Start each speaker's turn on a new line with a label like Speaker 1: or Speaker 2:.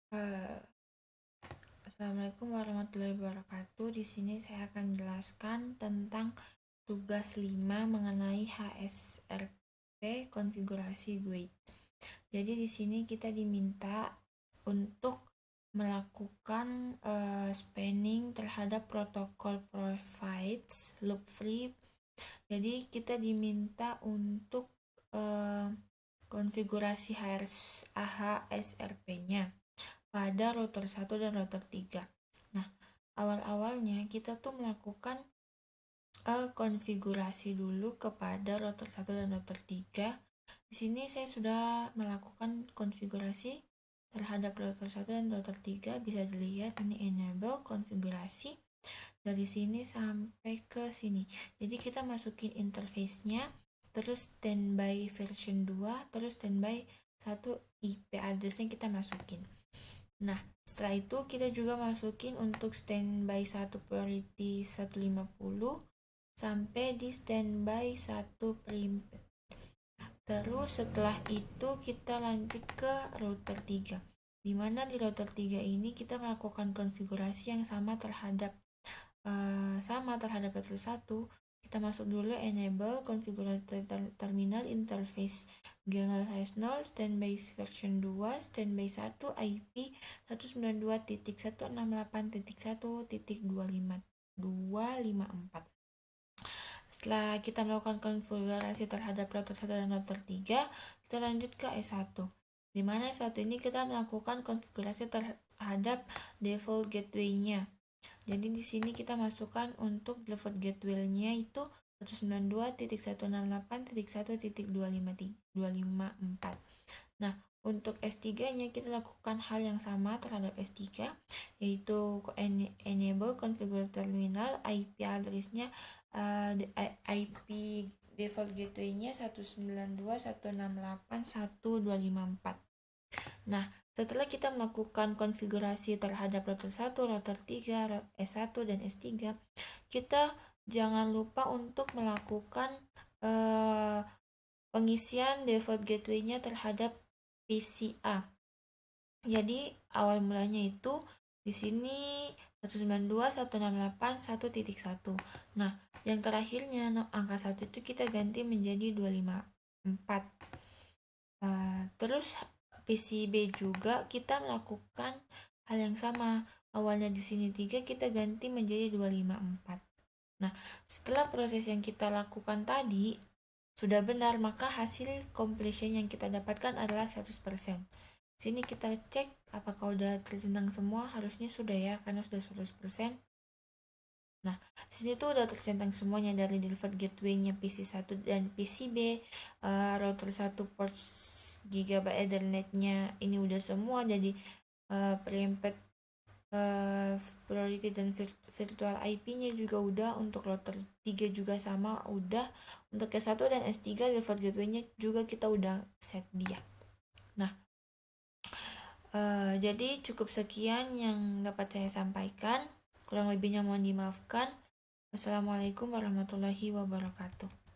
Speaker 1: Eh, Assalamualaikum warahmatullahi wabarakatuh. Di sini saya akan menjelaskan tentang tugas 5 mengenai HSRP konfigurasi GUID. Jadi di sini kita diminta untuk melakukan spanning terhadap protokol provides loop free. Jadi kita diminta untuk konfigurasi HSRP-nya pada router 1 dan router 3. Nah, awal-awalnya kita tuh melakukan konfigurasi dulu kepada router 1 dan router 3. Di sini saya sudah melakukan konfigurasi terhadap router 1 dan router 3. Bisa dilihat ini enable konfigurasi dari sini sampai ke sini. Jadi kita masukin interface-nya, terus standby version 2, terus standby 1 IP address-nya kita masukin. Nah, setelah itu kita juga masukin untuk standby 1 priority 150 sampai di standby 1 preempted. Terus setelah itu kita lanjut ke router 3. Di mana di router 3 ini kita melakukan konfigurasi yang sama terhadap router 1. Kita masuk dulu enable konfigurasi terminal interface kernel size 0, standby version 2, standby 1, IP 192.168.1.254. Setelah kita melakukan konfigurasi terhadap router 1 dan router 3, kita lanjut ke S1. Di mana S1 ini kita melakukan konfigurasi terhadap default gateway-nya. Jadi di sini kita masukkan untuk default gateway-nya itu 192.168.1.254. Nah, untuk S3-nya kita lakukan hal yang sama terhadap S3, yaitu enable configure terminal, IP address-nya IP default gateway-nya 192.168.1.254. Nah, setelah kita melakukan konfigurasi terhadap router 1, router 3, S1 dan S3, kita jangan lupa untuk melakukan pengisian default gateway-nya terhadap PCA. Jadi awal mulanya itu di sini 192.168.1.1. Nah, yang terakhirnya angka 1 itu kita ganti menjadi 254. Terus PCB juga kita melakukan hal yang sama. Awalnya di sini 3 kita ganti menjadi 254. Nah, setelah proses yang kita lakukan tadi sudah benar, maka hasil completion yang kita dapatkan adalah 100%. Sini kita cek apakah udah tercentang semua, harusnya sudah ya, karena sudah 100%. Nah, sini tuh udah tercentang semuanya dari default gateway-nya PC1 dan PCB, router 1 port GB Ethernet-nya ini udah semua, jadi preempted priority dan virtual IP-nya juga udah. Untuk router 3 juga sama udah. Untuk S1 dan S3 default gateway-nya juga kita udah set dia. Nah, jadi cukup sekian yang dapat saya sampaikan. Kurang lebihnya mohon dimaafkan. Wassalamualaikum warahmatullahi wabarakatuh.